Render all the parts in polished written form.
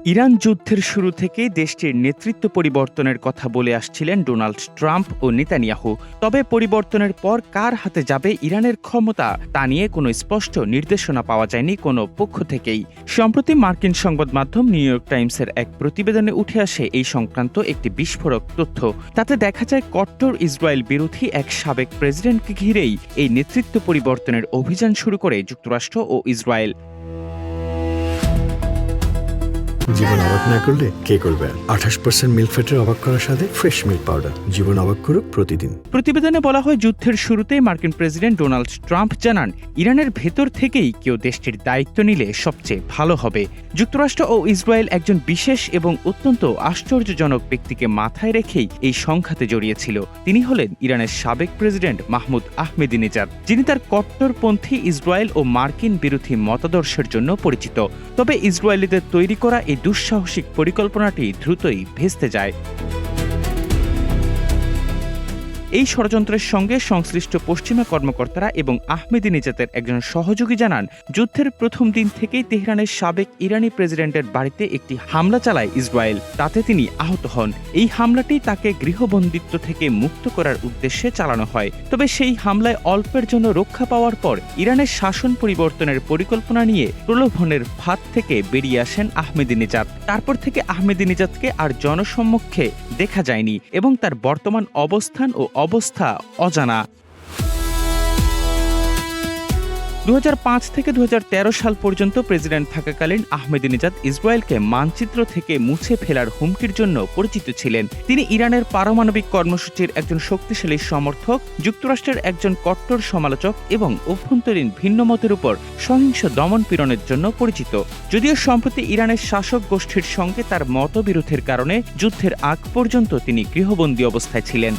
Iran যুদ্ধের শুরু থেকেই দেশটির নেতৃত্ব পরিবর্তনের কথা বলে আসছিলেন ডোনাল্ড ট্রাম্প ও নেতানিয়াহু। তবে পরিবর্তনের পর কার হাতে যাবে ইরানের ক্ষমতা তা নিয়ে কোনো স্পষ্ট নির্দেশনা পাওয়া যায়নি কোনো পক্ষ থেকেই। সম্প্রতি মার্কিন সংবাদ মাধ্যম নিউ ইয়র্ক টাইমসের এক প্রতিবেদনে উঠে আসে এই সংক্রান্ত একটি বিস্ফোরক তথ্য। তাতে দেখা যায় কট্টর ইসরায়েল বিরোধী এক সাবেক প্রেসিডেন্টকে ঘিরেই এই নেতৃত্ব পরিবর্তনের অভিযান শুরু করে যুক্তরাষ্ট্র ও ইসরায়েল। জীবন অবাক না করলে কে করবে? 28% মিল্ক ফ্যাটের অবাক করার সাথে ফ্রেশ মিল্ক পাউডার। জীবন অবাক করুক প্রতিদিন। প্রতিবেদনে বলা হয়, যুদ্ধের শুরুতেই মার্কিন প্রেসিডেন্ট ডোনাল্ড ট্রাম্প জানান, ইরানের ভেতর থেকেই কেউ দেশটির দায়িত্ব নিলে সবচেয়ে ভালো হবে। যুক্তরাষ্ট্র ও ইসরায়েল একজন বিশেষ এবং অত্যন্ত আশ্চর্যজনক ব্যক্তিকে মাথায় রেখেই এই সংঘাতে জড়িয়েছিল। তিনি হলেন ইরানের সাবেক প্রেসিডেন্ট মাহমুদ আহমেদিনেজাদ, যিনি তার কট্টরপন্থী ইসরায়েল ও মার্কিন বিরোধী মতাদর্শের জন্য পরিচিত। তবে ইসরায়েলিদের তৈরি করা এই দুঃসাহসিক পরিকল্পনাটি দ্রুতই ভেস্তে যায়। এই ষড়যন্ত্রের সঙ্গে সংশ্লিষ্ট পশ্চিমা কর্মকর্তারা এবং আহমেদিনেজাদের একজন সহযোগী জানান, যুদ্ধের প্রথম দিন থেকেই তেহরানের সাবেক ইরানি প্রেসিডেন্টের বাড়িতে একটি হামলা চালায় ইসরায়েল। তাতে তিনি আহত হন। এই হামলাটি তাকে গৃহবন্দিত্ব থেকে মুক্ত করার উদ্দেশ্যে চালানো হয়। তবে সেই হামলায় অল্পের জন্য রক্ষা পাওয়ার পর ইরানের শাসন পরিবর্তনের পরিকল্পনা নিয়ে প্রলোভনের ফাঁদ থেকে বেরিয়ে আসেন আহমেদিনেজাদ। তারপর থেকে আহমেদিনেজাদকে আর জনসম্মুখে দেখা যায়নি এবং তার বর্তমান অবস্থান ও অবস্থা অজানা। 2005 থেকে 2013 সাল পর্যন্ত প্রেসিডেন্ট থাকাকালীন আহমেদিনেজাদ ইসরায়েলকে মানচিত্র থেকে মুছে ফেলার হুমকির জন্য পরিচিত ছিলেন। তিনি ইরানের পারমাণবিক কর্মসূচির একজন শক্তিশালী সমর্থক, যুক্তরাষ্ট্রের একজন কট্টর সমালোচক এবং অভ্যন্তরীণ ভিন্নমতের উপর সহিংস দমন-পীড়নের জন্য পরিচিত। যদিও সম্প্রতি ইরানের শাসক গোষ্ঠীর সঙ্গে তার মতবিরোধের কারণে যুদ্ধের আগ পর্যন্ত তিনি গৃহবন্দী অবস্থায় ছিলেন।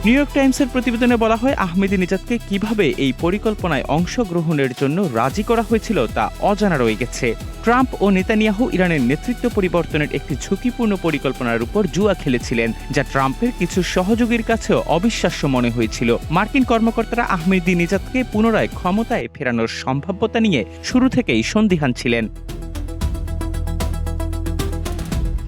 নিউ ইয়র্ক টাইমসের প্রতিবেদনে বলা হয়, আহমেদিনেজাদকে কিভাবে এই পরিকল্পনায় অংশগ্রহণের জন্য রাজি করা হয়েছিল তা অজানা রয়ে গেছে। ট্রাম্প ও নেতানিয়াহু ইরানের নেতৃত্ব পরিবর্তনের একটি ঝুঁকিপূর্ণ পরিকল্পনার উপর জুয়া খেলেছিলেন, যা ট্রাম্পের কিছু সহযোগীর কাছেও অবিশ্বাস্য মনে হয়েছিল। মার্কিন কর্মকর্তারা আহমেদিনেজাদকে পুনরায় ক্ষমতায় ফেরানোর সম্ভাব্যতা নিয়ে শুরু থেকেই সন্দিহান ছিলেন।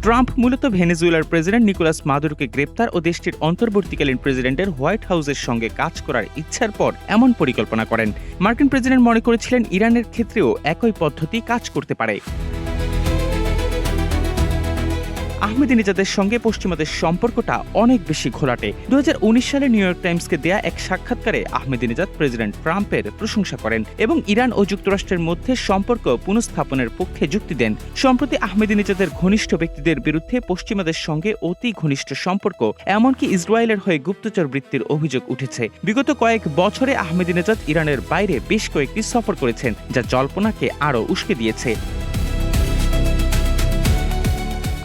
ট্রাম্প মূলত ভেনেজুয়েলার প্রেসিডেন্ট নিকোলাস মাদুরোকে গ্রেপ্তার ও দেশটির অন্তর্বর্তীকালীন প্রেসিডেন্টের হোয়াইট হাউসের সঙ্গে কাজ করার ইচ্ছার পর এমন পরিকল্পনা করেন। মার্কিন প্রেসিডেন্ট মনে করেছিলেন ইরানের ক্ষেত্রেও একই পদ্ধতি কাজ করতে পারে। আহমেদিনেজাদের সঙ্গে পশ্চিমাদের সম্পর্কটা অনেক বেশি ঘোলাটে। 2019 সালে নিউ ইয়র্ক টাইমসকে দেয়া এক সাক্ষাৎকারে আহমেদিনেজাদ প্রেসিডেন্ট ট্রাম্পের প্রশংসা করেন এবং ইরান ও যুক্তরাষ্ট্রের মধ্যে সম্পর্ক পুনঃস্থাপনের পক্ষে যুক্তি দেন। সম্প্রতি আহমেদিনেজাদের ঘনিষ্ঠ ব্যক্তিদের বিরুদ্ধে পশ্চিমাদের সঙ্গে অতি ঘনিষ্ঠ সম্পর্ক, এমনকি ইসরায়েলের হয়ে গুপ্তচর বৃত্তির অভিযোগ উঠেছে। বিগত কয়েক বছরে আহমেদিনেজাদ ইরানের বাইরে বেশ কয়েকটি সফর করেছেন, যা জল্পনাকে আরও উস্কে দিয়েছে।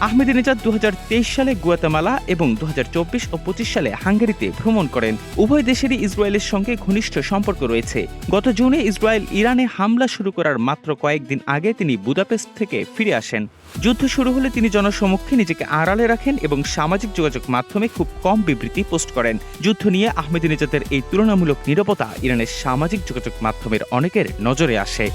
আহমেদিনেজাদ 2023 সালে গুয়াতেমালা এবং 2024 ও 25 সালে হাঙ্গেরিতে ভ্রমণ করেন। উভয় দেশেরই ইসরায়েলের সঙ্গে ঘনিষ্ঠ সম্পর্ক রয়েছে। গত জুনে ইসরায়েল ইরানে হামলা শুরু করার মাত্র কয়েকদিন আগে তিনি বুদাপেস্ট থেকে ফিরে আসেন। যুদ্ধ শুরু হলে তিনি জনসমক্ষে নিজেকে আড়ালে রাখেন এবং সামাজিক যোগাযোগ মাধ্যমে খুব কম বিবৃতি পোস্ট করেন। যুদ্ধ নিয়ে আহমেদিনেজাদের এই তুলনামূলক নীরবতা ইরানের সামাজিক যোগাযোগ মাধ্যমের অনেকের নজরে আসে।